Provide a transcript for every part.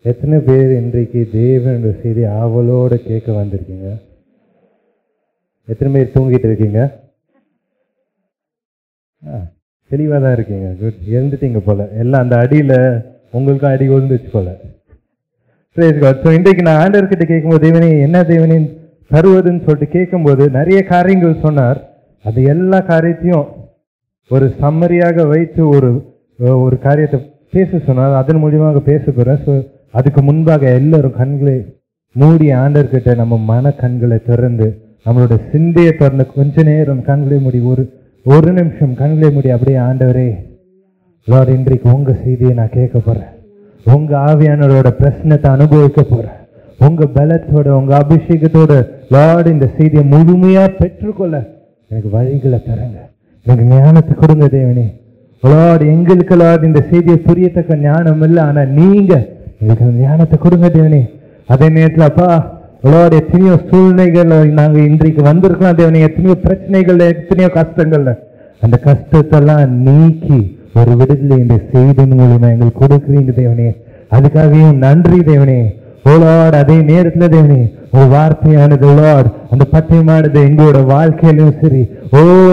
எத்தனை பேர் இன்றைக்கு தேவனுடைய செய்தி ஆவலோடு கேட்க வந்திருக்கீங்க? எத்தனை பேர் தூங்கிட்டு இருக்கீங்க? தெளிவாக தான் இருக்கீங்க. குட். எழுந்துட்டீங்க போல. எல்லாம் அந்த அடியில் உங்களுக்கும் அடி விழுந்துச்சு போல. ஸோ இன்றைக்கு நான் ஆண்டவர்கிட்ட கேட்கும்போது, தேவனே என்ன தேவனே தருவதுன்னு சொல்லிட்டு கேட்கும்போது நிறைய காரியங்கள் சொன்னார். அது எல்லா காரியத்தையும் ஒரு சம்மரியாக வைத்து ஒரு காரியத்தை பேச சொன்னார். அதன் மூலியமாக பேச போகிறேன். ஸோ அதுக்கு முன்பாக எல்லாரும் கண்களை மூடி ஆண்டவர்கிட்ட நம்ம மன கண்களை திறந்து நம்மளோட சிந்தையை திறந்து கொஞ்ச நேரம் கண்களை மூடி ஒரு நிமிஷம் கண்களை மூடி அப்படியே ஆண்டவரே லார்ட், இன்றைக்கு உங்க செய்தியை நான் கேட்க போறேன். உங்க ஆவியானவரோட பிரச்சனத்தை அனுபவிக்க போறேன். உங்க பலத்தோட உங்க அபிஷேகத்தோட லார்ட் இந்த செய்தியை முழுமையா பெற்றுக்கொள்ள எனக்கு வழிகளை தருங்க. எனக்கு ஞானத்தை கொடுங்க தேவனே. லார்ட், எங்களுக்கு லார்ட் இந்த செய்தியை புரியத்தக்க ஞானம் இல்லை, ஆனா நீங்க எங்களுக்கு ஞானத்தை கொடுங்க தேவனே. அதே நேரத்தில் அப்பா லார்ட், எத்தனையோ சூழ்நிலைகள் நாங்கள் இன்றைக்கு வந்திருக்கலாம் தேவனே. எத்தனையோ பிரச்சனைகள், எத்தனையோ கஷ்டங்கள்ல அந்த கஷ்டத்தெல்லாம் நீக்கி ஒரு விடுதலை இந்த செய்தின் மூலமா எங்களுக்கு கொடுக்குறீங்க தேவனே. அதுக்காகவும் நன்றி தேவனே. ஓ லார்ட், அதே நேரத்தில் தேவனே ஒரு வார்த்தையானது லார்ட் அந்த பத்தியமானது எங்களோட வாழ்க்கையிலும் சரி,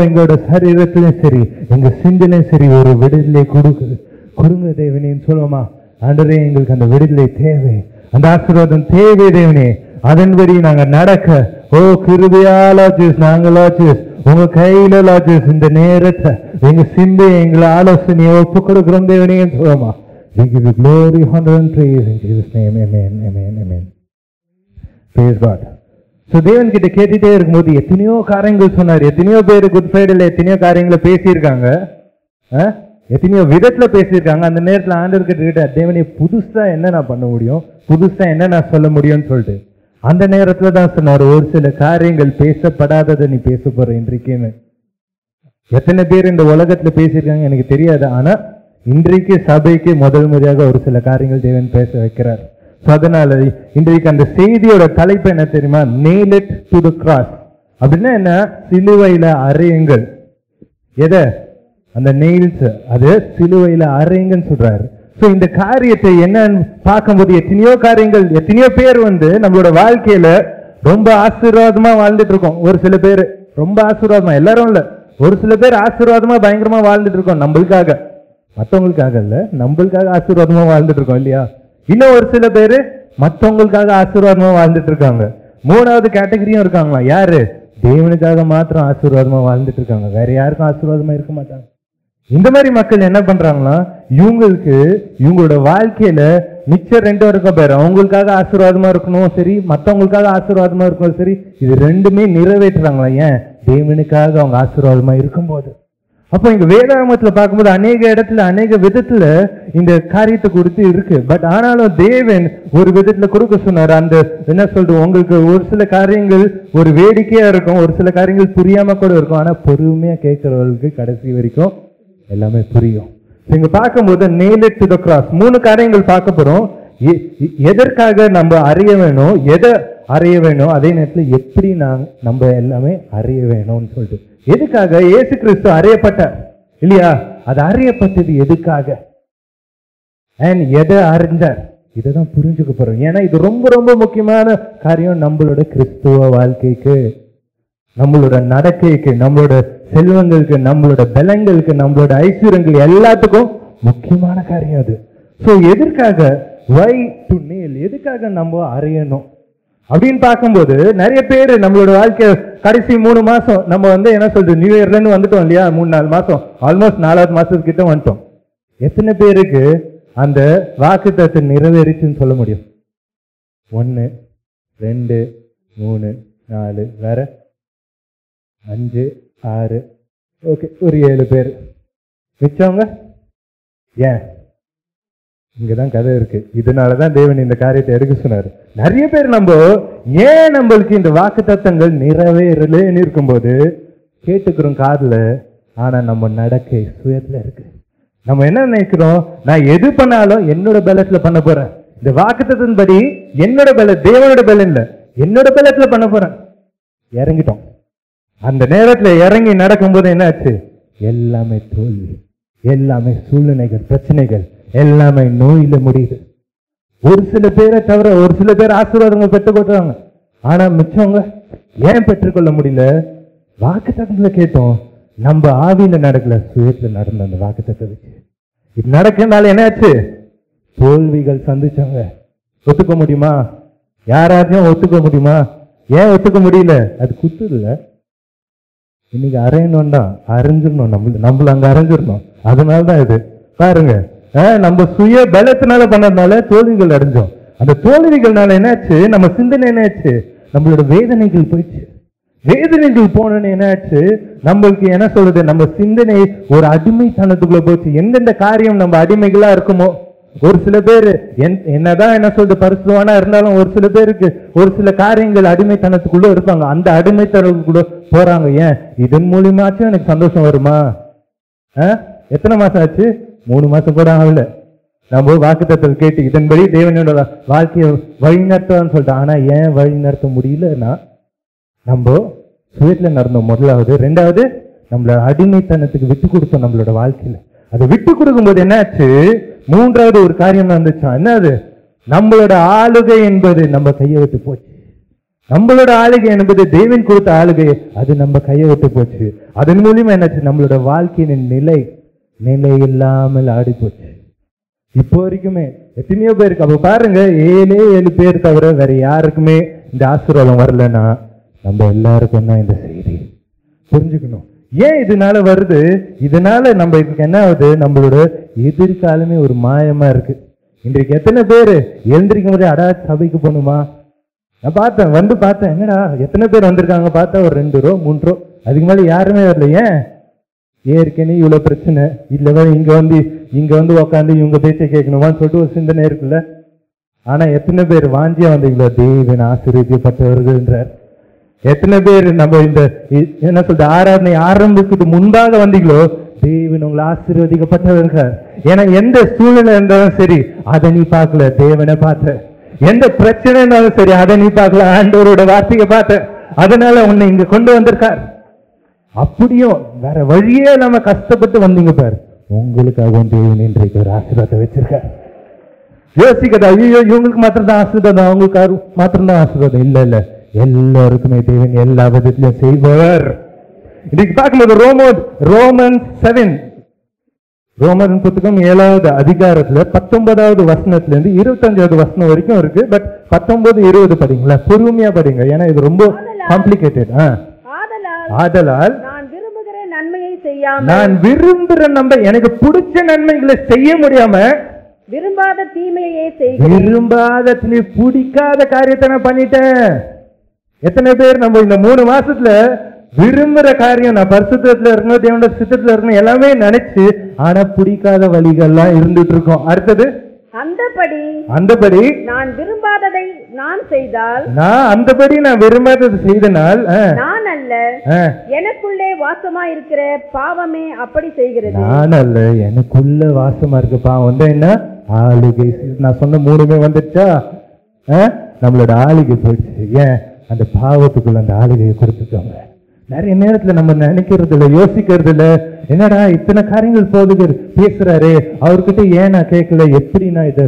எங்களோட சரீரத்திலும் சரி, எங்க சிந்தனையும் சரி ஒரு விடுதலை கொடுங்க தேவனேன்னு சொல்லுவோமா? ஆண்டவரே, எங்களுக்கு அந்த விடுதலை தேவை, அந்த ஆசீர்வாதம் தேவை தேவனே. அதன்படி நாங்க நடக்க கிருபையாலாச்சு நாங்களாச்சு உங்க கையில லாச்சு இந்த நேரத்தை எங்க சிந்தை எங்களை ஆலோசனையை ஒப்பு கொடுக்கிறோம் தேவனே சொல்லுவோமா? We give you glory, honor and praise in Jesus' name. Amen, amen, amen. Praise God. So தேவன் கிட்ட கேட்டுட்டே இருக்கும்போது எத்தனையோ காரியங்கள் சொன்னார். எத்தனையோ பேர் குட் ஃப்ரைடேல எத்தனையோ காரியங்களை பேசியிருக்காங்க, எத்தனையோ விதத்துல பேசியிருக்காங்க. அந்த நேரத்தில் ஆண்டவர் கிட்ட தேவனே புதுசா என்ன நான் பண்ண முடியும், புதுசா என்ன நான் சொல்ல முடியும்னு சொல்லிட்டு அந்த நேரத்துல தான் சொன்னார், ஒரு சில காரியங்கள் பேசப்படாததை நீ பேச போற இன்றைக்குன்னு. எத்தனை பேர் இந்த உலகத்துல பேசியிருக்காங்க எனக்கு தெரியாது, ஆனா இன்றைக்கு சபைக்கு முதல் முறையாக ஒரு சில காரியங்கள் தேவன் பேச வைக்கிறார். அதனால இன்றைக்கு அந்த செய்தியோட தலைப்பு என்ன தெரியுமா? Nail it to the cross. அப்படின்னா என்ன? சிலுவையில அறையுங்கள். எதை? அந்த நெயில்ஸ், அது சிலுவையில அறையுங்கன்னு சொல்றாரு. ஸோ இந்த காரியத்தை என்னன்னு பார்க்கும்போது எத்தனையோ காரியங்கள், எத்தனையோ பேர் நம்மளோட வாழ்க்கையில ரொம்ப ஆசீர்வாதமா வாழ்ந்துட்டு இருக்கோம். ஒரு சில பேர் ரொம்ப ஆசீர்வாதமா, எல்லாரும் இல்ல, ஒரு சில பேர் ஆசீர்வாதமா பயங்கரமா வாழ்ந்துட்டு இருக்கோம். நம்மளுக்காக, மற்றவங்களுக்காக இல்ல, நம்மளுக்காக ஆசீர்வாதமா வாழ்ந்துட்டு இருக்கோம் இல்லையா? இன்னும் ஒரு சில பேர் மற்றவங்களுக்காக ஆசீர்வாதமா வாழ்ந்துட்டு இருக்காங்க. மூணாவது கேட்டகரியும் இருக்காங்களா? யாரு? தேவனுக்காக மாத்திரம் ஆசீர்வாதமா வாழ்ந்துட்டு இருக்காங்க, வேற யாருக்கும் ஆசீர்வாதமா இருக்க மாட்டாங்க. இந்த மாதிரி மக்கள் என்ன பண்றாங்களா, இவங்களோட வாழ்க்கையில மிச்சம் ரெண்டு வரைக்கும் பேர் அவங்களுக்காக ஆசீர்வாதமா இருக்கணும் சரி, மற்றவங்களுக்காக ஆசீர்வாதமா இருக்கணும் சரி, இது ரெண்டுமே நிறைவேற்றுறாங்களா? ஏன்? தேவனுக்காக அவங்க ஆசீர்வாதமா இருக்கும்போது. அப்போ இங்க வேதாகமத்துல பார்க்கும்போது அநேக இடத்துல அநேக விதத்துல இந்த காரியத்தை கொடுத்து இருக்கு. பட் ஆனாலும் தேவன் ஒரு விதத்துல கொடுக்க சொன்னார். அந்த என்ன சொல்றது, உங்களுக்கு ஒரு சில காரியங்கள் ஒரு வேடிக்கையா இருக்கும், ஒரு சில காரியங்கள் புரியாம கூட இருக்கும், ஆனா பொறுமையா கேட்கிறவர்களுக்கு கடைசி வரைக்கும் எல்லாமே புரியும். இங்க பார்க்கும்போது nail it to the cross, 3 காரியங்கள் பார்க்க போறோம். எதற்காக நம்ம அறிய வேணும், எதை அறிய வேணும், அதே நேரத்தில் எப்படி நம்ம எல்லாமே அறிய வேணும்னு சொல்லிட்டு. எதுக்காக இயேசு கிறிஸ்து அறியப்பட்டார் இல்லையா? அது அறியப்பட்டது எதுக்காக, அண்ட் எதை அறிஞ்சார், இதைதான் புரிஞ்சுக்க போறோம். ஏன்னா இது ரொம்ப ரொம்ப முக்கியமான காரியம் நம்மளோட கிறிஸ்துவ வாழ்க்கைக்கு, நம்மளோட நடக்கைக்கு, நம்மளோட செல்வங்களுக்கு, நம்மளோட பலங்களுக்கு, நம்மளோட ஐஸ்வர்யங்கள் எல்லாத்துக்கும் முக்கியமான காரியம் அது. ஸோ எதற்காக, why to nail, எதுக்காக நம்ம அறியணும் அப்படின்னு பார்க்கும்போது நிறைய பேர் நம்மளோட வாழ்க்கை கடைசி 3 மாசம் நம்ம என்ன சொல்றது, நியூ இயர்ல இருந்து வந்துட்டோம் இல்லையா? 3-4 மாசம், ஆல்மோஸ்ட் 4வது மாசத்துக்கிட்ட வந்துட்டோம். எத்தனை பேருக்கு அந்த வாக்குத்தத்தத்தை நிறைவேறிச்சுன்னு சொல்ல முடியும்? 1, 2, 3, 4, வேற 5, 6, ஓகே, ஒரு 7 பேர். மிச்சவங்க ஏன்? இங்கதான் கதை இருக்கு. இதனாலதான் தேவன் இந்த காரியத்தை எடுக்க சொன்னாரு. நிறைய பேர் ஏன் நம்மளுக்கு இந்த வாக்கு தத்தங்கள் நிறைவேறலன்னு இருக்கும்போது கேட்டுக்கிறோம் காதுல, ஆனா நம்ம நடக்கை சுயத்துல இருக்கு. நம்ம என்ன நினைக்கிறோம், நான் எது பண்ணாலும் என்னோட பலத்துல பண்ண போறேன், இந்த வாக்கு தத்தத்தின்படி என்னோட பல, தேவனோட பலம் இல்ல, என்னோட பலத்துல பண்ண போறேன். இறங்கிட்டோம். அந்த நேரத்துல இறங்கி நடக்கும்போது என்ன ஆச்சு? எல்லாமே தோல்வி, எல்லாமே சூழ்நிலைகள், பிரச்சனைகள், எல்லாமே நோயில முடியுது. ஒரு சில பேரை தவிர ஒரு சில பேர் ஆசீர்வாதங்கள் பெற்றுக்கொள்றாங்க. ஆனா மிச்சவங்க ஏன் பெற்றுக்கொள்ள முடியல? வாக்குத்தத்தத்துல கேட்டோம், நம்ம ஆவியில நடக்கல, சுயத்துல நடந்த அந்த வாக்குத்தத்தை வச்சு இது நடக்கிறதுனால என்னாச்சு? தோல்விகள் சந்திச்சாங்க. ஒத்துக்க முடியுமா? யாராச்சும் ஒத்துக்க முடியுமா? ஏன் ஒத்துக்க முடியல? அது குத்து இல்லை. இன்னைக்கு அரையணும்டா, அரைஞ்சிடணும், நம்மள அங்க அரைஞ்சிடணும். அதனாலதான் இது பாருங்க, நம்ம சுய பலத்தினால பண்ணதுனால தோல்விகள் அடைஞ்சோம். அந்த தோல்விகள்னால என்னாச்சு? நம்ம சிந்தனை என்னாச்சு? நம்மளோட வேதனைகள் போயிடுச்சு. வேதனைகள் போனோன்னு என்னாச்சு? நம்மளுக்கு என்ன சொல்றது, நம்ம சிந்தனை ஒரு அடிமைத்தனத்துக்குள்ள போச்சு. எந்தெந்த காரியம் நம்ம அடிமைகளா இருக்குமோ, ஒரு சில பேர் என்னதான் என்ன சொல்றது பரிசுத்தவானா இருந்தாலும் ஒரு சில பேருக்கு ஒரு சில காரியங்கள் அடிமைத்தனத்துக்குள்ள இருப்பாங்க. அந்த அடிமைத்தனத்துக்குள்ள போறாங்க. ஏன்? இதன் மூலியமாச்சும் எனக்கு சந்தோஷம் வருமா? எத்தனை மாசம் ஆச்சு? 3 மாசம் கூட ஆகல. நம்ம வாக்குத்தத்தம் கேட்டு இதன்படி தேவனோட வாழ்க்கையை வழிநடத்தான்னு சொல்லிட்டோம். ஆனா ஏன் வழி நடத்த முடியலன்னா, நம்ம சுயத்துல நடந்தோம் முதலாவது. 2வது, நம்மளோட அடிமைத்தனத்துக்கு விட்டு கொடுத்தோம் நம்மளோட வாழ்க்கையில. அதை விட்டு கொடுக்கும்போது என்னாச்சு? 3வது ஒரு காரியம் நடந்துச்சா? என்னது? நம்மளோட ஆளுகை என்பது நம்ம கையை விட்டு போச்சு. நம்மளோட ஆளுகை என்பது தேவன் கொடுத்த ஆளுகை, அது நம்ம கையை விட்டு போச்சு. அதன் மூலியமா என்னாச்சு? நம்மளோட வாழ்க்கையின் நிலை இல்லாமல் ஆடி போச்சு. இப்போ வரைக்குமே எத்தனையோ பேருக்கு. அப்ப பாருங்க, 7 பேர் தவிர வேற யாருக்குமே இந்த ஆசீர்வாதம் வரலன்னா நம்ம எல்லாருக்கும் தான் இந்த செய்தி புரிஞ்சுக்கணும். ஏன் இதனால வருது? இதனால நம்ம என்ன ஆகுது? நம்மளோட எதிர்காலமே ஒரு மாயமா இருக்கு. இன்றைக்கு எத்தனை பேர் எழுந்திருக்கும் போதே அடா சபைக்கு போகணுமா? நான் பார்த்தேன், என்னடா எத்தனை பேர் வந்திருக்காங்க பார்த்தா ஒரு 2 ரோ 3 ரோ, அதுக்கு மேல யாருமே வரல. ஏன்? ஏற்கனவே இவ்வளவு பிரச்சனை இல்ல, இங்க வந்து உக்காந்து இவங்க பேச்சை கேட்கணுமான்னு சொல்லிட்டு ஒரு சிந்தனை இருக்குல்ல. ஆனா எத்தனை பேர் வாஞ்சியா வந்தீங்களோ தேவன் ஆசீர்வதிக்கப்பட்டவர்கள்ன்றார். எத்தனை பேர் நம்ம இந்த என்ன சொல்ற ஆராதனை ஆரம்பிச்சுட்டு முன்பாக வந்தீங்களோ தேவன் உங்களை ஆசீர்வதிக்கப்பட்டவர்கள். ஏன்னா எந்த சூழ்நிலை இருந்தாலும் சரி அதை நீ பார்க்கல, தேவனை பார்த்த. எந்த பிரச்சனை இருந்தாலும் சரி அதை நீ பார்க்கல, ஆண்டவரோட வார்த்தையை பார்த்த. அதனால உன்னை இங்க கொண்டு வந்திருக்கார். அப்படியும் வேற வழியே நம்ம கஷ்டப்பட்டு வந்தீங்க பாரு, உங்களுக்காக தேவன் இன்றைக்கு ஒரு ஆசீர்வாதத்தை வச்சிருக்கார். யோசிக்கதா, ஐயோ இவங்களுக்கு மாத்திரம் தான் ஆசீர்வாதம், அவங்களுக்கு மாத்திரம் தான் ஆசீர்வாதம். இல்ல இல்ல, எல்லாருக்குமே தேவன் எல்லா விதத்திலும் செய்வார். இன்னைக்கு பார்க்கும்போது ரோமன் 7 ரோமன் புத்தகம் 7வது அதிகாரத்துல 19வது வசனத்துல இருந்து 25வது வசனம் வரைக்கும் இருக்கு. பட் 19, 20 படிங்களா, பொறுமையா படிங்க, ஏன்னா இது ரொம்ப காம்ப்ளிகேட்டட். ஆதலால் நான் விரும்புகிற நன்மை, எனக்கு பிடிச்ச நன்மைகளை செய்ய முடியாம விரும்பாத தீமையே செய்கிறேன். விரும்பாத பிடிக்காத காரியத்தை நான் பண்ணிட்டேன். எத்தனை பேர் நம்ம இந்த 3 மாசத்துல விரும்புற காரியம், நான் பரிசுத்தத்துல இருக்கணும், தேவனோட சித்தத்துல இருக்கணும் எல்லாமே நினைச்சு, ஆனா பிடிக்காத வழிகள்லாம் இருந்துட்டு இருக்கோம். அடுத்தது அந்தபடி நான் விரும்பாததை நான் செய்தால், நான் விரும்பாதது செய்தனால் நான் அல்ல, எனக்குள்ளே வாசமா இருக்கிற பாவமே அப்படி செய்கிறது. நான் அல்ல, எனக்குள்ள வாசமா இருக்க பாவம் வந்து என்ன? ஆளுகை. நான் சொன்ன 3மே வந்துச்சா? நம்மளோட ஆளுகை போயிடுச்சு. ஏன்? அந்த பாவத்துக்குள்ள அந்த ஆளுகையை கொடுத்துட்டோங்க. நிறைய நேரத்துல நம்ம நினைக்கிறது இல்லை, யோசிக்கிறது இல்லை. என்னடா இத்தனை காரியங்கள் போதுக்கு பேசுறாரு, அவர்கிட்ட ஏன் நான் கேட்கல? எப்படி நான் இதை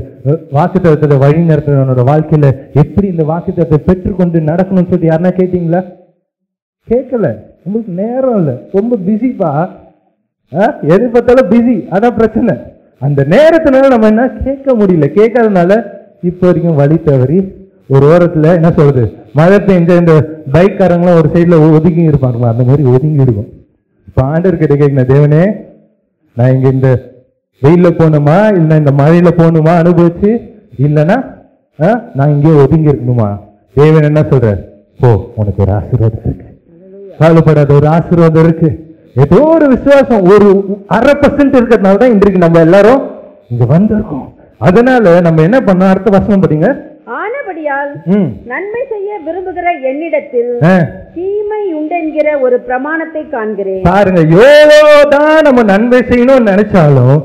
வாக்குத்தத்தத்தை வழி நடத்துறவனோட வாழ்க்கையில எப்படி இந்த வாக்குத்தத்தை பெற்றுக்கொண்டு நடக்கணும்னு சொல்லி யாருன்னா கேட்டீங்களா? கேட்கல. உங்களுக்கு நேரம் இல்லை, ரொம்ப பிஸிப்பா. எது பார்த்தாலும் பிஸி, அதான் பிரச்சனை. அந்த நேரத்தினால நம்ம என்ன கேட்க முடியல. கேட்கறதுனால இப்போ வரைக்கும் வழி தவறி ஒரு ஓரத்துல என்ன சொல்றது, மழை பெஞ்ச இந்த பைக்காரங்களாம் ஒரு சைட்ல ஒதுங்கி இருப்பாங்க, அந்த மாதிரி ஒதுங்கி இருக்கும். இப்ப ஆண்டவர் கிட்ட கேட்கணும், தேவனே நான் இங்க இந்த வெயில்ல போகணுமா இல்ல இந்த மழையில போகணுமா அனுபவிச்சு, இல்லைன்னா நான் இங்கே ஒதுங்கி இருக்கணுமா? தேவன் என்ன சொல்ற? போ, உனக்கு ஒரு ஆசீர்வாதம் இருக்கு, கவலைப்படாத, ஒரு ஆசீர்வாதம் இருக்கு. ஏதோ ஒரு விசுவாசம் ஒரு 1/2% இருக்கிறதுனாலதான் இன்றைக்கு நம்ம எல்லாரும் இங்க வந்திருக்கோம். அதனால நம்ம என்ன பண்ணோம்? அடுத்த வசனம் படிங்க. ஆனபடியால் நன்மை செய்ய விரும்புகிற என்னிடத்தில் தீமை உண்டென்கிற ஒரு பிரமாணத்தை காண்கிறேன். பாருங்க, எவ்வளவுதான் நம்ம நன்மை செய்யணும்னு நினைச்சாலும்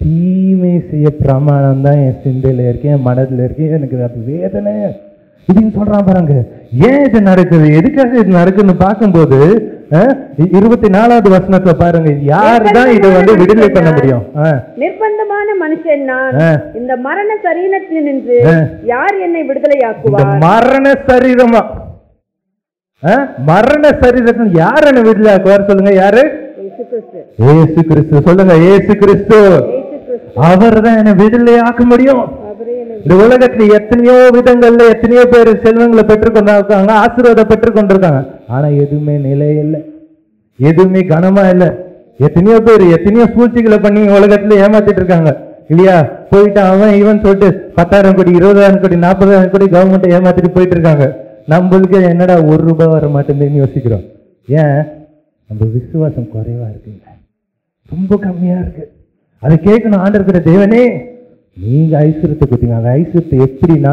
தீமை செய்ய பிரமாணம் தான் என் சிந்தையில இருக்கு, என் மனதில் இருக்கு. எனக்கு அது வேதனை இதுன்னு சொல்றான் பாருங்க. ஏன் இது நடக்குது, எதுக்காக இது நடக்குதுன்னு பார்க்கும்போது 24வது வசனத்துல பாருங்க, யாருதான் இதை வந்து விடுதலை பண்ண முடியும்? நிர்பந்தமான மனுஷன் நான், இந்த மரண சரீரத்தில் நின்று யார் என்னை விடுதலையாக்குவார்? மரண சரீரமா, மரண சரீரத்தில் யார் என்னை விடுதலையாக்குவார்? சொல்லுங்க, யாரு? இயேசு கிறிஸ்து. சொல்லுங்க, இயேசு கிறிஸ்து. அவர் தான் என்னை விடுதலையாக்க முடியும். இந்த உலகத்துல எத்தனையோ விதங்கள்ல எத்தனையோ பேர் செல்வங்களை பெற்றுக்கொண்டிருக்காங்க, ஆசீர்வாதம் பெற்றுக்கொண்டிருக்காங்க. ஆனா எதுவுமே நிலை இல்லை, எதுவுமே கனமா இல்லை. எத்தனையோ பேர் எத்தனையோ சூழ்ச்சிகளை பண்ணி உலகத்துல ஏமாத்திட்டு இருக்காங்க இல்லையா? போயிட்டு அவன் இவன் சொல்லிட்டு 10,000 கோடி 20,000 கோடி 40,000 கோடி கவர்மெண்ட் ஏமாத்திட்டு போயிட்டு இருக்காங்க. நம்மளுக்கு என்னடா ₹1 வர மாட்டேன்னு யோசிக்கிறோம். ஏன்? நம்ம விசுவாசம் குறைவா இருக்குங்க, ரொம்ப கம்மியா இருக்கு. அதை கேட்கணும். ஆண்டவர்கிட்ட, தேவனே நீங்க ஐஸ்வர்யத்தை கொடுத்தீங்க, அந்த ஐஸ்வர்யத்தை எப்படின்னா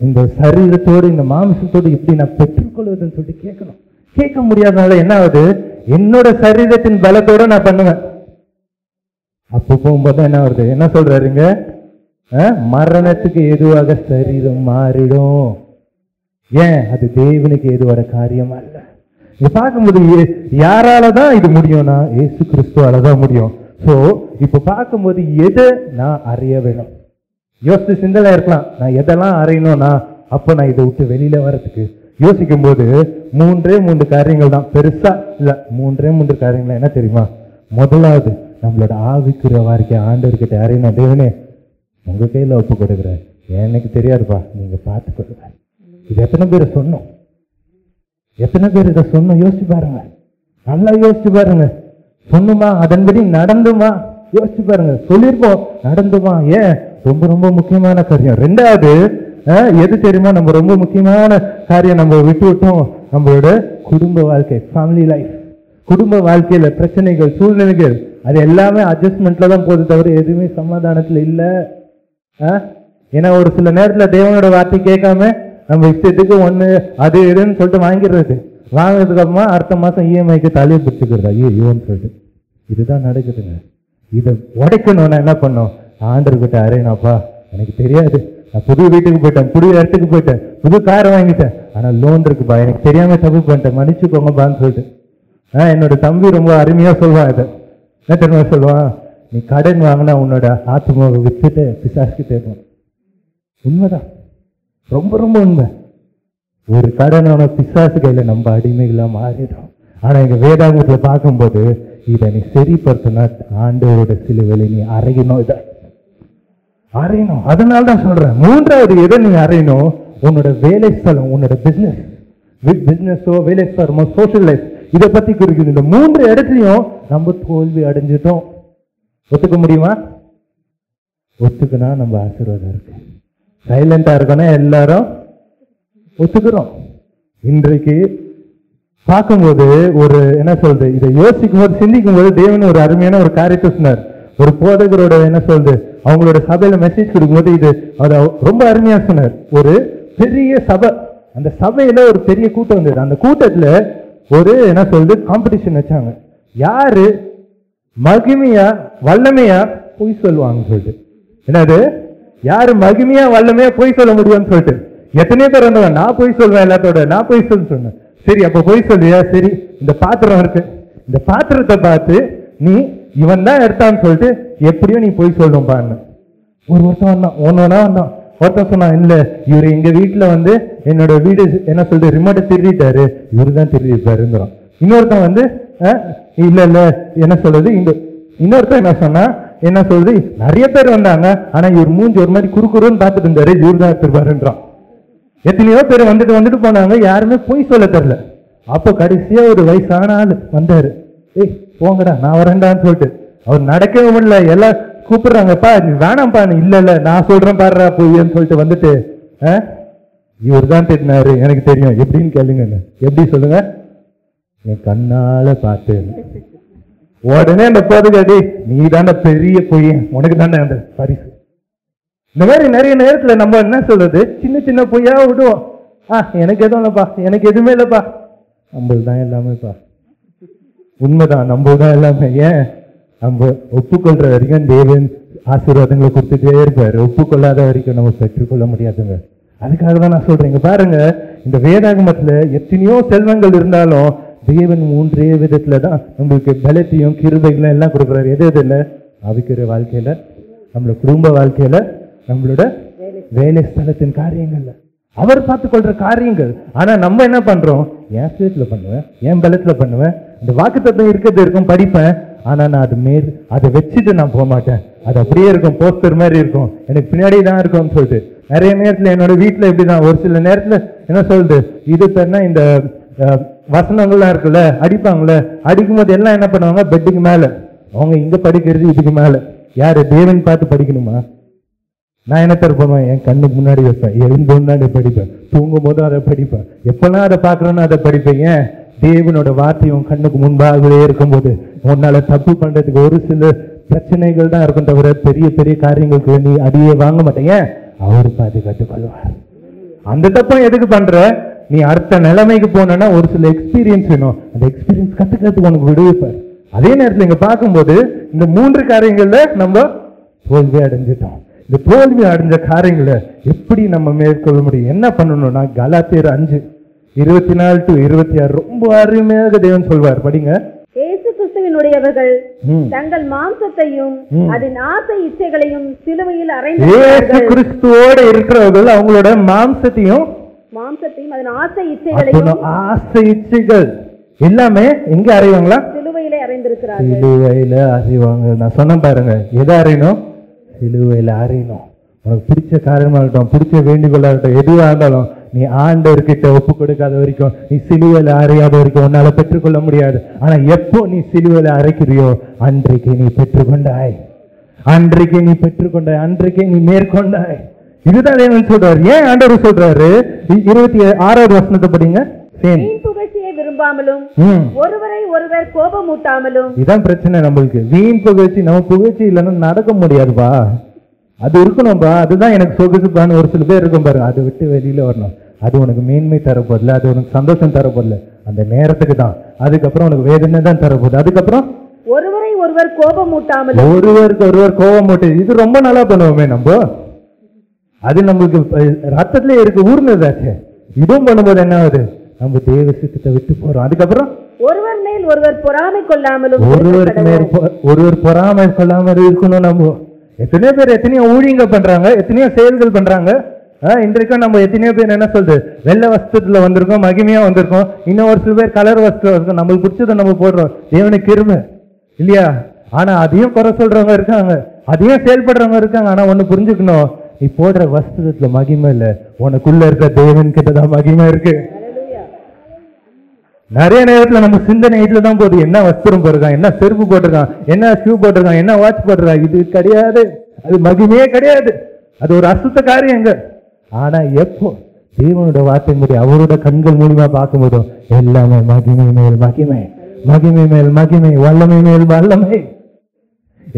இந்த சரீரத்தோடு இந்த மாமிசத்தோடு எப்படி நான் பெற்றுக்கொள்வதுன்னு சொல்லிட்டு கேட்கணும். கேட்க முடியாதனால என்ன ஆகுது? என்னோட சரீரத்தின் பலத்தோட நான் பண்ணுவேன். அப்போ போகும்போது என்ன வருது? என்ன சொல்றாருங்க? மரணத்துக்கு எதுவாக சரீரம் மாறிடும். ஏன்? அது தேவனுக்கு எதுவான காரியம் அல்ல. இது பார்க்கும்போது யாராலதான் இது முடியும்னா இயேசு கிறிஸ்துவாலதான் முடியும். சோ இப்ப பார்க்கும்போது எதை நான் அறிய வேணும்? யோசிச்சு சிந்தனை இருக்கலாம், நான் எதெல்லாம் அறியணும்னா அப்ப நான் இதை விட்டு வெளியில வர்றதுக்கு யோசிக்கும் போது 3 காரியங்கள் தான், பெருசா இல்ல, 3 காரியங்கள். என்ன தெரியுமா? முதலாவது, நம்மளோட ஆவிக்குரிய வாழ்க்கை ஆண்டவர்கிட்ட அறியணும். தேவனே உங்க கையில ஒப்பு கொடுக்குறேன், எனக்கு தெரியாதுப்பா, நீங்க பார்த்து கொடுக்குற. இது எத்தனை பேர் சொன்னோம்? எத்தனை பேர் இதை சொன்னோம்? யோசிச்சு பாருங்க, நல்லா யோசிச்சு பாருங்க. சொன்னுமா? அதன்படி நடந்துமா? யோசிச்சு பாருங்க. சொல்லிருப்போம், நடந்துமா? ஏன்? ரொம்ப ரொம்ப முக்கியமான காரியம். 2வது எது தெரியுமா? நம்ம ரொம்ப முக்கியமான காரியம் நம்ம விட்டோம், நம்மளோட குடும்ப வாழ்க்கை, ஃபேமிலி லைஃப். குடும்ப வாழ்க்கையில பிரச்சனைகள், சூழ்நிலைகள், அது எல்லாமே அட்ஜஸ்ட்மெண்ட்ல தான் போகுது தவிர எதுவுமே சமாதானத்துல இல்ல. ஏன்னா ஒரு சில நேரத்துல தேவனோட வார்த்தை கேட்காம நம்ம இஷ்டத்துக்கு ஒண்ணு அது இதுன்னு சொல்லிட்டு வாங்கிடுறது. வாங்கினதுக்கு அப்புறமா அடுத்த மாசம் இஎம்ஐக்கு தலையை பிடிச்சிக்கிறதா ஐயோன்னு சொல்லிட்டு. இதுதான் நடக்குதுங்க. இதை உடைக்கணும்னா என்ன பண்ணோம்? ஆண்டர்கிட்ட அறையனாப்பா, எனக்கு தெரியாது, நான் புது வீட்டுக்கு போயிட்டேன், புது இடத்துக்கு போயிட்டேன், புது காரை வாங்கிட்டேன், ஆனா லோன் இருக்குப்பா, எனக்கு தெரியாம தப்பு பண்ணிட்டேன், மன்னிச்சுக்கோங்கப்பான்னு சொல்லிட்டு. என்னோட தம்பி ரொம்ப அருமையா சொல்லுவான். இதை என்ன தெரியுமா சொல்லுவான்? நீ கடன் வாங்கினா உன்னோட ஆத்மாவை விட்டுட்டு பிசாசுக்கு தேடணும். உண்மைதான், ரொம்ப ரொம்ப உண்மை. ஒரு கடனான பிசாசு கையில நம்ம அடிமைகளா மாறிடும். ஆனா எங்க வேதாகமத்துல பார்க்கும்போது இதை நீ சரிப்படுத்தினா ஆண்டவரோட சிலுவையில நீ அறையணும், இதை அறையணும். அதனால்தான் சொல்றேன். 3வது எதை நீ அறையணும்? உன்னோட வேலை ஸ்தலம், உன்னோட பிசினஸோ வேலை ஸ்தலமோ சோசியல் லைஃப், இதை பத்தி குறிக்குது. இந்த 3 இடத்துலையும் நம்ம தோல்வி அடைஞ்சிட்டோம். ஒத்துக்க முடியுமா? ஒத்துக்குனா நம்ம ஆசீர்வாதம் இருக்கு. சைலண்டா இருக்கணும், எல்லாரும் ஒத்துக்கிறோம். இன்றைக்கு பார்க்கும்போது ஒரு என்ன சொல்றது, இதை யோசிக்கும் போது சிந்திக்கும் போது தேவன் ஒரு அருமையான ஒரு காரியத்தை சொன்னார். ஒரு போதகரோட என்ன சொல்றது, அவங்களோட சபையில மெசேஜ் கொடுக்கும்போது இது அதை ரொம்ப அருமையா சொன்னார். ஒரு பெரிய சபை, அந்த சபையில ஒரு பெரிய கூட்டம் வந்தது. அந்த கூட்டத்துல ஒரு என்ன சொல்றது காம்படிஷன் வச்சாங்க. யாரு மகிமையா வல்லமையா பொய் சொல்லுவாங்கன்னு சொல்லிட்டு. என்னது? யாரு மகிமையா வல்லமையா பொய் சொல்ல முடியும்னு சொல்லிட்டு எத்தனையோ பேர் வந்தாங்க. நான் பொய் சொல்வேன், எல்லாத்தோட நான் பொய் சொல்ல சொன்னேன். சரி, அப்ப பொய் சொல்லியா? சரி, இந்த பாத்திரம் இருக்கு, இந்த பாத்திரத்தை பார்த்து நீ இவன் தான் எடுத்தான்னு சொல்லிட்டு எப்படியோ நீ பொய் சொல்லும் பாருங்க. ஒருத்தன் வந்தான், ஒன்னொன்னா வந்தான். ஒருத்தன் சொன்னான், இல்ல இவரு எங்க வீட்டுல வந்து என்னோட வீடு என்ன சொல்றது ரிமோட்டை திருடிட்டாரு, இவரு தான் திருடிப்பாருங்கிறான். இன்னொருத்தன் வந்து இல்ல இல்ல என்ன சொல்றது, இன்னொருத்தன் என்ன சொன்னா, என்ன சொல்றது, நிறைய பேர் வந்தாங்க, ஆனா இவர் மூஞ்சி ஒரு மாதிரி குறுக்குறுன்னு பார்த்துட்டு இருந்தாரு, இவரு தான் எடுத்துருப்பாருன்றான். எத்தனையோ பேர் வந்துட்டு போனாங்க, யாருமே பொய் சொல்ல தெரியல. அப்போ கடைசியா ஒரு வயசான ஆள் வந்தாரு. ஏய் போங்கடா, நான் வரேன்டான்னு சொல்லிட்டு அவர் நடக்கவே முடியல. எல்லாம் கூப்பிடுறாங்கப்பா, நீ வேணாம்ப்பா. இல்ல இல்ல நான் சொல்றேன் பாடுறா பொய்ன்னு சொல்லிட்டு வந்துட்டு இவர் தான் திட்டினாரு, எனக்கு தெரியும். எப்படின்னு கேளுங்க. எப்படி சொல்லுங்க? என் கண்ணால பார்த்து. உடனே அந்த போதுகடி, நீ தாண்ட பெரிய பொய், உனக்கு தாண்ட அந்த பரிசு. இந்த மாதிரி நிறைய நேரத்துல நம்ம என்ன சொல்றது, சின்ன சின்ன பொய்யா விடுவோம். எனக்கு எதுவும் இல்லப்பா, எனக்கு எதுவுமே இல்லப்பா, நம்மள்தான் எல்லாமேப்பா. உண்மைதான், நம்மள்தான் எல்லாமே. ஏன்? நம்ம ஒப்புக்கொள்ற வரைக்கும் தேவன் ஆசீர்வாதங்களை கொடுத்துட்டே இருப்பாரு. ஒப்புக்கொள்ளாத வரைக்கும் நம்ம பெற்றுக்கொள்ள முடியாதுங்க. அதுக்காக தான் நான் சொல்றேன். பாருங்க, இந்த வேதாகமத்துல எத்தனையோ செல்வங்கள் இருந்தாலும் தேவன் மூன்றே விதத்துல தான் நம்மளுக்கு பலத்தையும் கிருபைகளும் எல்லாம் கொடுக்குறாரு. எது எதுல? ஆவிக்குரிய வாழ்க்கையில, நம்மளோட குடும்ப வாழ்க்கையில, நம்மளோட வேலை ஸ்தலத்தின் காரியங்கள்ல அவர் பார்த்து கொள்ற காரியங்கள். ஆனா நம்ம என்ன பண்றோம்? என் ஸ்டேட்ல பண்ணுவேன், என் பலத்துல பண்ணுவேன், அந்த வாக்குத்தத்தம் இருக்கிறது இருக்கும், படிப்பேன். ஆனா நான் அதை வச்சுட்டு நான் போக மாட்டேன். அது அப்படியே இருக்கும், போஸ்டர் மாதிரி இருக்கும், எனக்கு பின்னாடி தான் இருக்கும்னு சொல்லிட்டு. நிறைய நேரத்துல என்னோட வீட்டுல எப்படிதான் ஒரு சில நேரத்துல என்ன சொல்லுது, இது பேர்னா இந்த வசனங்கள்லாம் இருக்குல்ல, அடிப்பாங்கல்ல, அடிக்கும் போது எல்லாம் என்ன பண்ணுவாங்க, பெட்டுக்கு மேல. அவங்க இங்க படிக்கிறது இதுக்கு மேல. யாரு? தேவன் பார்த்து படிக்கணுமா? நான் என்ன தருப்பேன்? என் கண்ணுக்கு முன்னாடி வைப்பேன், எழுந்து முன்னாடி படிப்பேன், தூங்கும் போதும் அதை படிப்பேன், எப்பெல்லாம் அதை பார்க்கறேன்னு அதை படிப்பேன். ஏன்? தேவனோட வார்த்தையும் கண்ணுக்கு முன்பாகவே இருக்கும்போது உன்னால தப்பு பண்றதுக்கு ஒரு சில பிரச்சனைகள் தான் இருக்கும், தவிர பெரிய பெரிய காரியங்களுக்கு நீ அடியே வாங்க மாட்டேன். ஏன்? அவர் பாதுகாத்துக் கொள்வார். அந்த தப்பம் எதுக்கு பண்ற? நீ அடுத்த நிலைமைக்கு போனா ஒரு சில எக்ஸ்பீரியன்ஸ் வேணும், அந்த எக்ஸ்பீரியன்ஸ் கத்துக்கிறதுக்கு உனக்கு விடுவிப்பார். அதே நேரத்தில் இங்க பார்க்கும்போது இந்த 3 காரியங்கள்ல நம்ம தோல்வி அடைஞ்சிட்டோம். இந்த தோல்வி அடைஞ்ச காரியங்களை எப்படி நம்ம மேற்கொள்ள முடியும்? என்ன பண்ணணும்னா கலாத்தியர் 5:24-26 ரொம்ப அருமையாக தேவன் சொல்வார், படிங்க. இயேசு கிறிஸ்துவினுடையவர்கள் தங்கள் மாம்சத்தையும் அதன் ஆசை இச்சைகளையும் சிலுவையில் அறைந்தார்கள். இயேசு கிறிஸ்துவோட இருக்கிறவர்கள் அவங்களோட மாம்சத்தையும் அதன் ஆசை இச்சைகள் எல்லாமே எங்க அறைவாங்களா? சிலுவையிலே அறைந்திருக்கிறார்கள். சிலுவையில அறைவாங்க. நான் சொன்ன பாருங்க, எதை அறையணும்? சிலுவையில அறையணும். உனக்கு பிடிச்ச காரியமா இருக்கட்டும், பிடிச்ச வேண்டுகோளா இருக்கட்டும், எதுவாக இருந்தாலும் நீ ஆண்டவர்கிட்ட ஒப்பு கொடுக்காத வரைக்கும், நீ சிலுவையில அறையாத வரைக்கும் உன்னால பெற்றுக்கொள்ள முடியாது. ஆனா எப்போ நீ சிலுவையில அறைக்கிறியோ அன்றைக்கு நீ பெற்றுக்கொண்டாய், அன்றைக்கு நீ பெற்றுக்கொண்டாய், அன்றைக்கு நீ மேற்கொண்டாய். இதுதான் தேவன் சொல்றாரு. ஏன் ஆண்டவர் சொல்றாரு? 26வது வசனத்தை படிங்க. புகழ்ச்சியை விரும்பாமலும் ஒருவரை ஒருவர் கோபமூட்டாமலும். இதான் பிரச்சனை நம்மளுக்கு. வீண் புகழ்ச்சி, நம்ம புகழ்ச்சி இல்லைன்னா நடக்க முடியாதுப்பா. அது இருக்கணும்பா, அதுதான் எனக்கு சொகுசுப்பான்னு ஒரு சில பேர் இருக்கும் பாருங்க. அதை விட்டு வெளியில வரணும். அது உனக்கு மேன்மை தரப்போதில்ல, அது உனக்கு சந்தோஷம் தரப்போதில்ல, அந்த நேரத்துக்கு தான். அதுக்கப்புறம் உனக்கு வேதனை தான் தரப்போகுது. அதுக்கப்புறம் ஒருவரை ஒருவர் கோபமூட்டாமலும். ஒருவருக்கு ஒருவர் கோபமூட்டு, இது ரொம்ப நல்லா பண்ணுவோமே நம்ம. அது நம்மளுக்கு ரத்தத்திலே இருக்கு, ஊர்னதாச்சு. இதுவும் பண்ணும்போது என்ன ஆகுது? நம்ம தேவ சித்தத்தை விட்டு போறோம். அதுக்கப்புறம் ஒருவர் மேல் ஒருவர் பொறாமை கொள்ளாமலும். ஒருவருக்கு மேல் ஒருவர் பொறாமை கொள்ளாமல் இருக்கணும். நம்ம எத்தனையோ பேர் எத்தனையோ ஊழியங்கள் பண்றாங்க, எத்தனையோ செயல்கள் பண்றாங்க. இன்றைக்கும் நம்ம எத்தனையோ பேர் என்ன சொல்றது, வெள்ளை வஸ்திரத்துல வந்திருக்கோம், மகிமையா வந்திருக்கோம். இன்னும் ஒரு சில பேர் கலர் வஸ்திரம் இருக்கும், நம்மளுக்கு பிடிச்சதை நம்ம போடுறோம். தேவனுக்கு கிருபை இல்லையா? ஆனா அதையும் குறை சொல்றவங்க இருக்காங்க, அதையும் செயல்படுறவங்க இருக்காங்க. ஆனா ஒண்ணு புரிஞ்சுக்கணும், நீ போடுற வஸ்திரத்துல மகிமை இல்ல, உனக்குள்ள இருக்க தேவன் கிட்டதான் மகிமை இருக்கு. நிறைய நேரத்துல நம்ம சிந்தனை இதுல தான் போகுது. என்ன வஸ்திரம் போட்டிருக்கான், என்ன செருப்பு போட்டிருக்கான், என்ன ஷூ போட்டிருக்கான், என்ன வாட்ச் போட்டிருக்கான், இது கிடையாது, அது மகிமையே கிடையாது, அது ஒரு அசுத்த காரியங்க. ஆனா எப்போ தேவனோட வார்த்தை மூடி அவரோட கண்கள் மூலியமா பார்க்கும்போதும் எல்லாமே மகிமை மேல் மகிமை, மகிமை மேல் மகிமை, வல்லமை மேல் வல்லமை.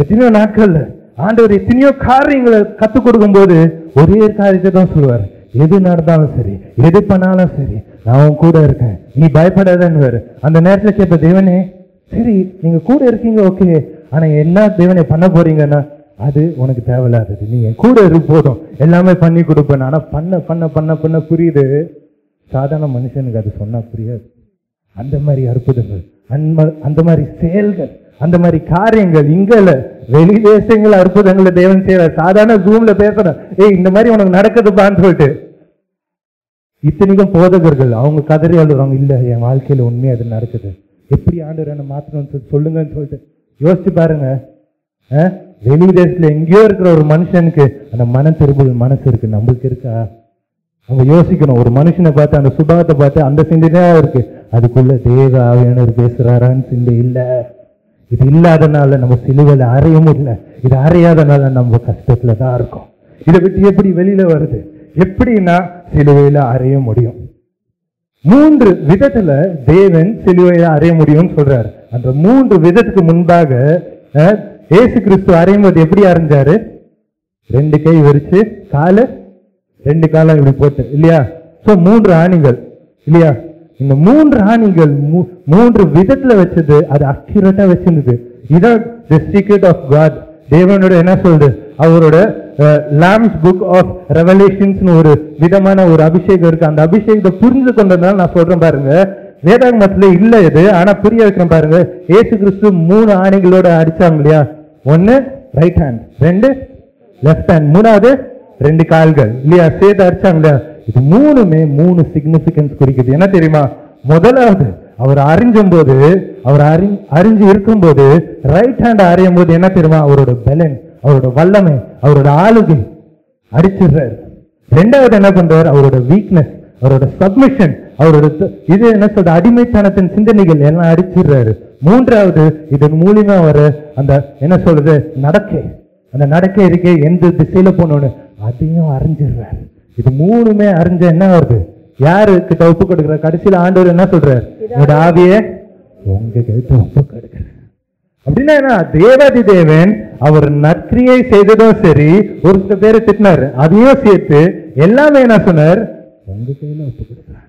எத்தனையோ நாட்கள்ல ஆண்டவர் எத்தனையோ காரியங்களை கத்துக் கொடுக்கும் போது ஒரே காரியத்தை தான் சொல்லுவார், எது நடந்தாலும் சரி, எது பண்ணாலும் சரி, நான் உன் கூட இருக்கேன், நீ பயப்படாதன்னு. அந்த நேரத்துல கேட்ப, தேவனே சரி நீங்க கூட இருக்கீங்க, ஓகே, ஆனா என்ன தேவனே பண்ண போறீங்கன்னா அது உனக்கு தேவையில்லாதது, நீ என் கூட இரு போதும், எல்லாமே பண்ணி கொடுப்பேன். ஆனா பண்ண பண்ண பண்ண பண்ண புரியுது. சாதாரண மனுஷனுக்கு அது சொன்னா புரியாது. அந்த மாதிரி அற்புதங்கள், அந்த மாதிரி செயல்கள், அந்த மாதிரி காரியங்கள் இங்கல வெளி தேசங்கள் அற்புதங்களை தேவன் செய்வார். சாதாரண ஜூம்ல பேசுறேன், இந்த மாதிரி உனக்கு நடக்குதுப்பான்னு சொல்லிட்டு இத்தனைக்கும் போதகர்கள் அவங்க கதறி அழுறாங்க, இல்ல என் வாழ்க்கையில உண்மையா அது நடக்குது, எப்படி ஆண்டவர் என்ன மாத்தணும்னு சொல்லுங்கன்னு சொல்லிட்டு யோசிச்சு பாருங்க. வெளி தேசத்துல எங்கேயோ இருக்கிற ஒரு மனுஷனுக்கு அந்த மன திரும்புதல் மனசு இருக்கு, நம்மளுக்கு இருக்கா? நம்ம யோசிக்கணும். ஒரு மனுஷனை பார்த்து அந்த சுபாவத்தை பார்த்து அந்த சிந்தையா இருக்கு, அதுக்குள்ள தேவ ஆவியானவர் பேசுறாரான்னு சிந்தை இல்ல. இது இல்லாதனால நம்ம சிலுவையில அறைய முடியல, இது அறையாதனால நம்ம கஷ்டத்துல தான் இருக்கோம். இதை விட்டு எப்படி வெளியில வருது? எப்படின்னா சிலுவையில அறைய முடியும். 3 விதத்துல தேவன் சிலுவையில அறைய முடியும்னு சொல்றாரு. அந்த 3 விதத்துக்கு முன்பாக இயேசு கிறிஸ்து அறையும் போது எப்படி அறைஞ்சாரு? 2 கை விரிச்சு, காலு 2 காலம் இப்படி போட்டு இல்லையா? சோ 3 ஆணிகள் இல்லையா? இந்த 3 ஆணிகள் 3 விதத்துல வச்சது, அது அக்யூரேட்டா வச்சிருந்தது. இதான் தி சீக்ரெட் ஆஃப் காட். தேவனோட என்ன சொல்றது, அவரோட லாம்ஸ் புக் ஆஃப் ரெவலேஷன்ஸ் ஒரு விதமான ஒரு அபிஷேகம் இருக்கு. அந்த அபிஷேகத்தை புரிஞ்சு கொண்டதுனால நான் சொல்றேன் பாருங்க, வேதாகமத்துல இல்ல இது, ஆனா புரிய வைக்கிறேன் பாருங்க. ஏசு கிறிஸ்து 3 ஆணைகளோட அடிச்சாங்க இல்லையா? 1 ரைட் ஹேண்ட், 2 லெஃப்ட் ஹேண்ட், 3வது 2 கால்கள் இல்லையா? சேர்த்து அடிச்சாங்க இல்லையா? இது 3மே 3 சிக்னிபிகன்ஸ் குறிக்குது. என்ன தெரியுமா? முதலாவது அவர் அறிஞ்சும் போது, அவர் அறிஞ்சு இருக்கும் போது, ரைட் ஹேண்ட் அறியும் போது என்ன தெரியுமா? அவரோட பலன், அவரோட வல்லமை, அவரோட ஆளுகை அடிச்சிடுறாரு. 2வது என்ன பண்றாரு? அவரோட வீக்னஸ், அவரோட சப்மிஷன், அவரோட இது என்ன சொல்ற அடிமைத்தனத்தின் சிந்தனைகள் எல்லாம் அடிச்சிடுறாரு. 3வது இதன் மூலியமா வர அந்த என்ன சொல்றது நடக்கை, அந்த நடக்கை இருக்கே எந்த திசையில போனோன்னு அதையும் அறிஞ்சிடுறாரு. இது 3மே அறிஞ்ச என்ன வருது? யாரு கிட்ட ஒப்பு கொடுக்குற? கடைசியில ஆண்டவர் என்ன சொல்றாரு? என்னோட ஆவியே உங்க கிட்ட ஒப்பு கொடுக்குற. அப்படின்னா என்ன? தேவாதி தேவன் அவர் நற்கிரியை செய்ததும் சரி, ஒரு சில பேரை திட்டினாரு, அதையும் சேர்த்து எல்லாமே என்ன சொன்னார்? உங்க கையில ஒப்பு கொடுக்குறாங்க.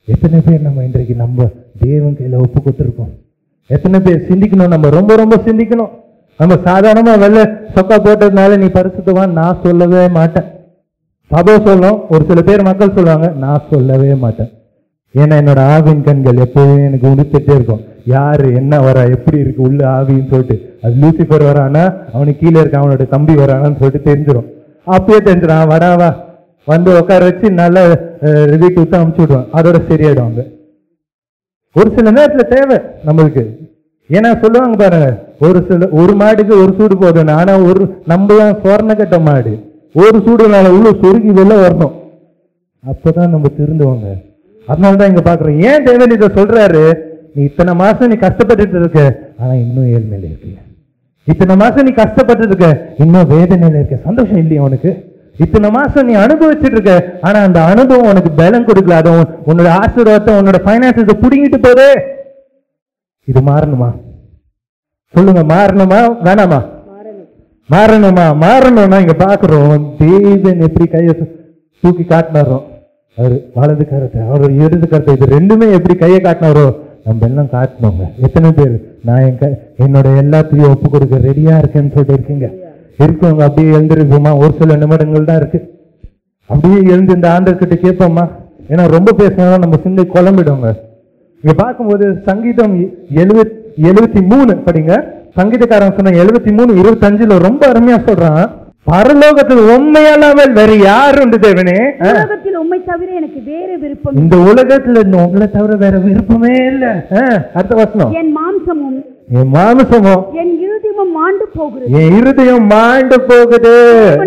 எத்தனை பேர் நம்ம இன்றைக்கு நம்ம தேவன் கையில ஒப்பு கொடுத்துருக்கோம்? எத்தனை பேர் சிந்திக்கணும்? நம்ம ரொம்ப ரொம்ப சிந்திக்கணும். நம்ம சாதாரணமா வெள்ள சொக்கா போட்டதுனால நீ பரிசுத்தவான் நான் சொல்லவே மாட்டேன். சபை சொல்லும், ஒரு சில பேர் மக்கள் சொல்லுவாங்க, நான் சொல்லவே மாட்டேன். ஏன்னா என்னோட ஆவின் கண்கள் எப்போதுமே எனக்கு உடுத்துட்டே இருக்கும். யாரு என்ன வரா, எப்படி இருக்கு உள்ள ஆவின்னு சொல்லிட்டு. அது லூசிபர் வரானா, அவனுக்கு கீழே இருக்க அவனோட தம்பி வரானான்னு சொல்லிட்டு தெரிஞ்சிடும். அப்பயே தெரிஞ்சிடும், வராவா வந்து உட்கார வச்சு நல்லா வீட்டு விட்டு அமுச்சு விடுவான், அதோட சரியாயிடுவாங்க. ஒரு சில நேரத்துல தேவை நம்மளுக்கு. ஏன்னா சொல்லுவாங்க பாருங்க, ஒரு மாடுக்கு ஒரு சூடு போதும். ஆனா நம்ம தான் சொர்ண கட்ட மாடு, ஒரு சூடுனால உள்ள சொருகி வெளில வரணும், அப்பதான் நம்ம திருந்துவாங்க. அதனாலதான் இங்க பாக்குறோம். ஏன் தேவன் இதை சொல்றாரு? நீ இத்தனை மாசம் நீ கஷ்டப்பட்டு இருக்க, ஆனா இன்னும் ஏழ்மையில இருக்கு. இத்தனை மாசம் நீ கஷ்டப்பட்டு இருக்க, இன்னும் வேதனையில இருக்க. சந்தோஷம் இல்லையா உனக்கு? இத்தனை மாசம் நீ அனுபவிச்சுட்டு இருக்க, ஆனா அந்த அனுபவம் உனக்கு பலம் கொடுக்கல. அது உன்னோட ஆசீர்வாதத்தை, உன்னோட பைனான்ஸை புடிங்கிட்டு போதே. இது மாறணுமா? சொல்லுங்க, மாறணுமா வேணாமா? மாறணுமா? மாறணும்னா இங்க பாக்குறோம் தேவன் எப்படி கையை தூக்கி காட்டினாரோ, அவரு வலது கருத்தை, அவர் இடது கருத்தை, இது ரெண்டுமே எப்படி கையை காட்டினாரோ நம்ம எல்லாம் காட்டணுங்க. எத்தனை பேர் நான் என்னோட எல்லாத்தையும் ஒப்பு கொடுக்க ரெடியா இருக்கேன்னு சொல்லிட்டு இருக்கீங்க? இருக்கவங்க அப்படியே எழுந்திருப்போமா? ஒரு சில நிமிடங்கள் தான் இருக்கு. அப்படியே எழுந்து இந்த ஆண்டர்கிட்ட கேட்போமா? ஏன்னா ரொம்ப பேசினா நம்ம சிந்தை குழம்பிடுவோங்க. இங்க பார்க்கும்போது சங்கீதம் 73 படிங்க. சங்கீதக்காரன் சொன்ன 73:25 ரொம்ப அருமையா சொல்றான். பரலோகத்தில் உண்மையாலாமல் வேற யாரு உண்டு தேவனே? உலகத்தில் உண்மை தவிர எனக்கு வேற விருப்பம், இந்த உலகத்துல உங்களை தவிர வேற விருப்பமே இல்ல. அடுத்த வசனம், என் மாம்சமும் என் இருதயமும் மாண்டு போகுது. என் இருதயம் மாண்டு போகுது.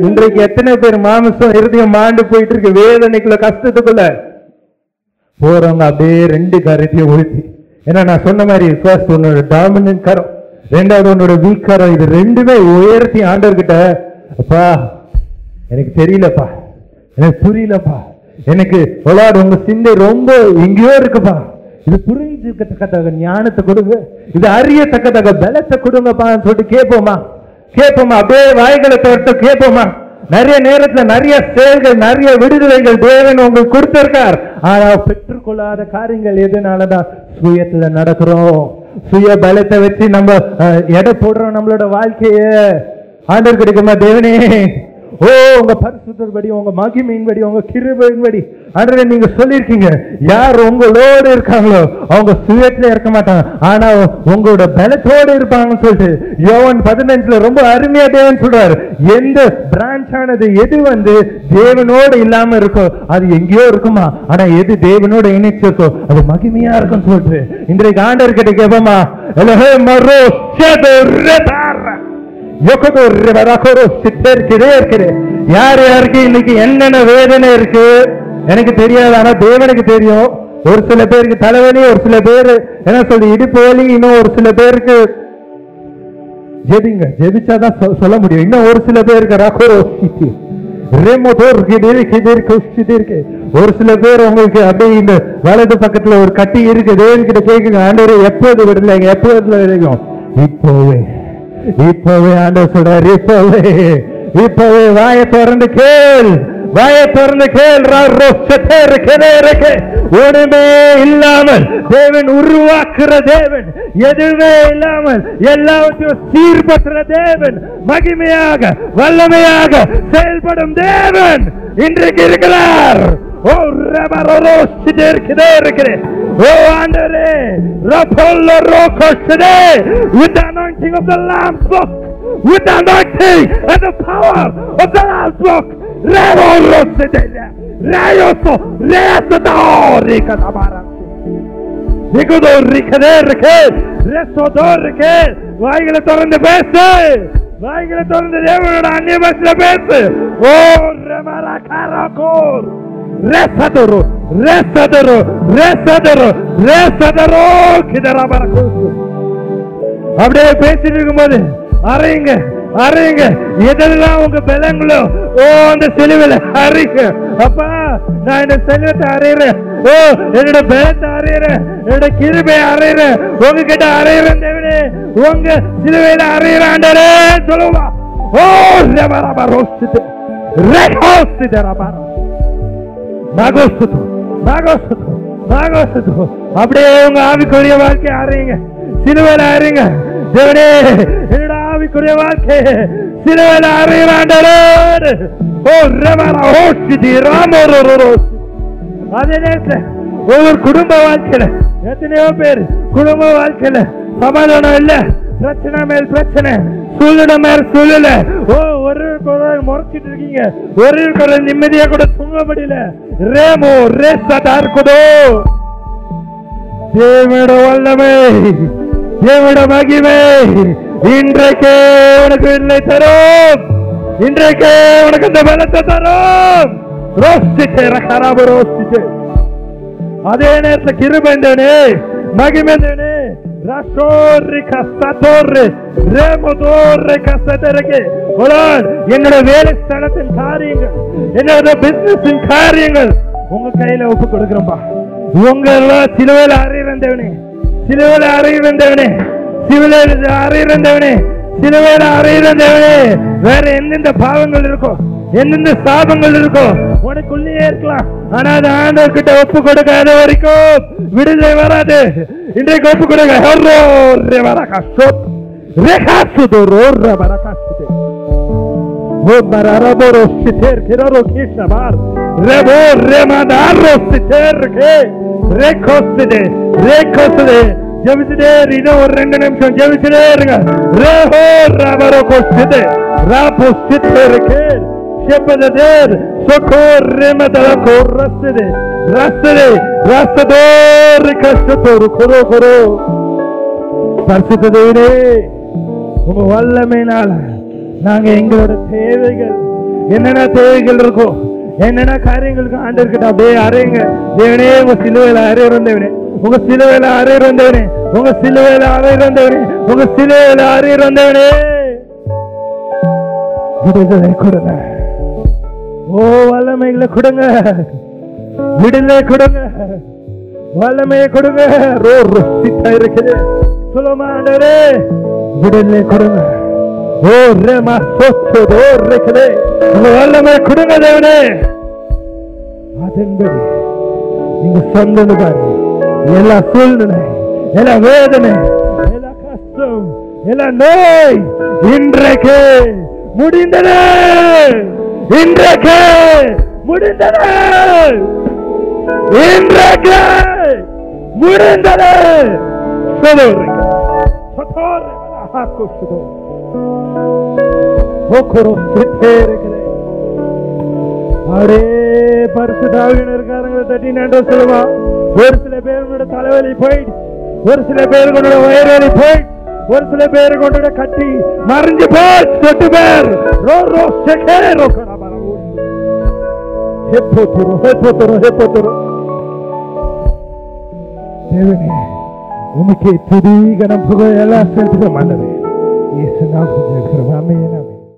இன்றைக்கு எத்தனை பேர் மாம்சம் இருதயம் மாண்டு போயிட்டு இருக்கு? வேதனைக்குள்ள, கஷ்டத்துக்குள்ள போறவங்க அப்படியே 2 கரத்தையும் உழுத்தி. ஏன்னா நான் சொன்ன மாதிரி ஃபர்ஸ்ட் உன்னோட டாமினன்ட் கரம், 2வது உன்னோட வீக் கரம், இது ரெண்டுமே உயர்த்தி ஆண்டவர்கிட்ட, அப்பா எனக்கு தெரியலப்பா, எனக்கு புரியலப்பா, எனக்கு உங்க சிந்தை ரொம்ப எங்கேயோ இருக்குப்பா, இது புரிஞ்சுக்கத்தக்க ஞானத்தை கொடுங்க, இது அறியத்தக்கத்தக்க பலத்தை கொடுங்கப்பான்னு சொல்லிட்டு கேட்போமா? அப்படியே வாய்களை தவிர்த்து கேட்போமா? நிறைய நேரத்துல நிறைய செயல்கள், நிறைய விடுதலைகள் தேவன் உங்களுக்கு கொடுத்திருக்கார். ஆனா பெற்றுக்கொள்ளாத காரியங்கள் எதுனாலதான்? சுயத்துல நடக்கிறோம். சுய பலத்தை வச்சு நம்ம எடை போடுறோம் நம்மளோட வாழ்க்கைய. ஆண்டவர் கிடைக்குமா? தேவனே, உங்க பரிசுத்தபடி, உங்க மகிமையின்படி, உங்க கிருபையின்படி ஆண்டவரே நீங்க சொல்லிருக்கீங்க, யார் உங்களோடு இருக்காங்களோ அவங்க சுயத்துல இருக்க மாட்டாங்க, ஆனா உங்களோட பலத்தோடு இருப்பாங்கன்னு சொல்லிட்டு யோவான் 15 ரொம்ப அருமையா தேவன் சொல்றாரு. எந்த பிரான்ச் ஆனது எது தேவனோடு இல்லாம இருக்கோ அது எங்கேயோ இருக்குமா, ஆனா எது தேவனோட இணைச்சிருக்கோ அது மகிமையா இருக்கும் சொல்லிட்டு இன்றைக்கு ஆண்டவர் கிட்ட கேட்போமா? யார் யாருக்கு இன்னைக்கு என்னென்ன வேதனை இருக்கு எனக்கு தெரியாது, ஆனா தேவனுக்கு தெரியும். ஒரு சில பேருக்கு தலைவலி, ஒரு சில பேர் என்ன சொல்லி இடுப்பு வலி, இன்னும் ஒரு சில பேருக்கு ஜெபிச்சாதான் சொல்ல முடியும். இன்னும் ஒரு சில பேருக்கு ஒரு சில பேர் உங்களுக்கு அப்படியே இந்த வலது பக்கத்துல ஒரு கட்டி இருக்கு. தேவன் கிட்ட கேட்குங்க, ஆண்டவரே எப்போது விடலைங்க, எப்போதுல விடுங்க? இப்பவே ஆண்டவர் சொல்றாரு, இப்பவே வாயை திறந்து கேள், ஒண்ணுமே இல்லாமல் தேவன் உருவாக்குற தேவன், எதுவுமே இல்லாமல் எல்லாவற்றையும் சீர்பற்ற தேவன், மகிமையாக வல்லமையாக செயல்படும் தேவன் இன்றைக்கு இருக்கிறார். Oh, Andare, Rapollo Rocosede, with the anointing of the Lamb's book, with the anointing and the power of the Lamb's book. Revolosede, Rayoso, Resadori, Catabara. Ricadorica, Resodorica, Vaigala Torn the best, Vaigala Torn the devil, and never the best. Oh, Remaracaracor, Resadoro, Resadoro, Resadoro, Resadoro, Kidarabarakus. அப்படியே பேசிட்டு இருக்கும்போது அறையுங்க அறையுங்க, எதெல்லாம் உங்க பலங்களோ ஓ அந்த சிலுவையில அறையுங்க. அப்பா நான் இந்த செல்வத்தை அறையிறேன், ஓ என்னோட பலத்தை அறையிறேன், என்னோட கிருபையை அறையிறேன், உங்ககிட்ட அறையிறேன் தேவனே, உங்க சிலுவையில அறையிறாண்டே சொல்லுவா. ஓ ரபரப ரோஸ்து ரெகோஸ்து ரபர மகோஸ்து மகோஸ்து மகோஸ்து. அப்படியே உங்க ஆவிக்குரிய வாழ்க்கை அறையுங்க, சிலுவையில அறையுங்க. தேவனே என்னோட ஆவிக்குரிய வாழ்க்கை சிலுவையில அறையிறாண்டே. ஓ ரபர ரோஸ்து ராமரோரோ. அதே நேரத்துல ஒவ்வொரு குடும்ப வாழ்க்கையில எத்தனையோ பேர் குடும்ப வாழ்க்கையில சமாதானம் இல்ல, பிரச்சனை மேல் பிரச்சனை, சூழ்நிலை மேல் சூழ்நிலை. ஓ ஒரு முறைச்சிட்டு இருக்கீங்க, ஒரு நிம்மதியா கூட தூங்க முடியல. ரேமோ ரேசா இருக்குதோ தேவனோட வல்லமை, தேவனோட மகிமை இன்றைக்கே உனக்கு இல்லை தரும், இன்றைக்கே உனக்கு அந்த பலத்தை தரும். ரோஸ்டிட்டே ரகராப ரோஸ்டிட்டே. அதே நேரத்தில் கிருபைந்தவனே மகிமைந்தவனே ராசோரிகா சதோரே ரேமோதோரிகா சதரகே. என்னோட வேலை ஸ்தலத்தின் காரியங்கள், என்னோட பிசினஸின் காரியங்கள் உங்க கையில ஒப்பு கொடுக்கிறோம்பா. உங்கள சிலுவையில அறையிறந்தவனே, சிலுவையில அறையிறந்தவனே, சிலுவையில அறையிறந்தவனே, சிலுவையில அறையிறந்தவனே. வேற எந்தெந்த பாவங்கள் இருக்கோ, எந்தெந்த சாபங்கள் இருக்கோ உனக்குள்ளே இருக்கலாம், ஆனா அது ஆண்டவர் கிட்ட ஒப்பு கொடுக்காத வரைக்கும் விடுதலை வராது. இன்றைக்கு ஒப்பு கொடுக்க ஜெபிச்சுட்டே இன்னும் ஒரு 2 நிமிஷம் ஜெபிச்சுட்டே இருங்க. ரேஹோ ரபரோ கோஸ்திதே ராபோ சித்தேர்கே ஷெபதேர் சொகோர்ரெமதல கோரஸ்தே ரஸ்தே ரஸ்தோர் கஷ்டத்தோர் கொரோ கொரோ. பரிசுத்த தேவனே உங்க வல்லமையினால நாங்க எங்களோட தேவைகள் என்னென்ன தேவைகள் இருக்கோ, என்னென்ன காரியங்களுக்கு ஆண்டவர்கிட்ட அப்படியே அறையுங்க. தேவனே உங்க சிலுவையில அறையிறந்தவனே, உங்க சிலுவையில அறையிறந்தவனே, உங்க சிலுவையில அறையிறந்தவனே, உங்க சிலுவையில அறையிறந்தவனே. விடுதலை கொடுங்க, ஓ வல்லமைகளை கொடுங்க, விடுதலை கொடுங்க, வல்லமையை கொடுங்க. ரோ ருசித்தா இருக்குது சுலமாண்டரே, விடுதலை கொடுங்க. ஓ ரேமா சொத்தோ இருக்குது, உங்க வல்லமை கொடுங்க தேவனே. அதன்படி நீங்க சொந்தம் பாருங்க. எல்லா சூழ்நிலை, எல்லா வேதனை, எல்லா கஷ்டம், எல்லா நோய் இன்றைக்கு முடிந்தது, இன்றைக்கு முடிந்தது, இன்றைக்கு முடிந்தது. பரிசுத்தாவியினருக்காரங்களை தட்டி நன்றி சொல்லுவா. ஒரு சில பேருடைய தலைவலி போயிடுச்சு, ஒரு சில பேர் கொண்டோட வயிறு போயிடுச்சு, ஒரு சில பேர் கொண்டோட கட்டி மறைஞ்சு போச்சு. 8 பேர் ரோ ரோ செகேரோ கரபரவு ஹெப்போதுரோ ஹெப்போதுரோ ஹெப்போதுரோ. தேவனே உமக்கு துதி கனம் புகழ் எல்லாம் செலுத்துகிறோம் ஆண்டவரே. இயேசு நாமத்தில் ஜெபிக்கிறோம். ஆமென்.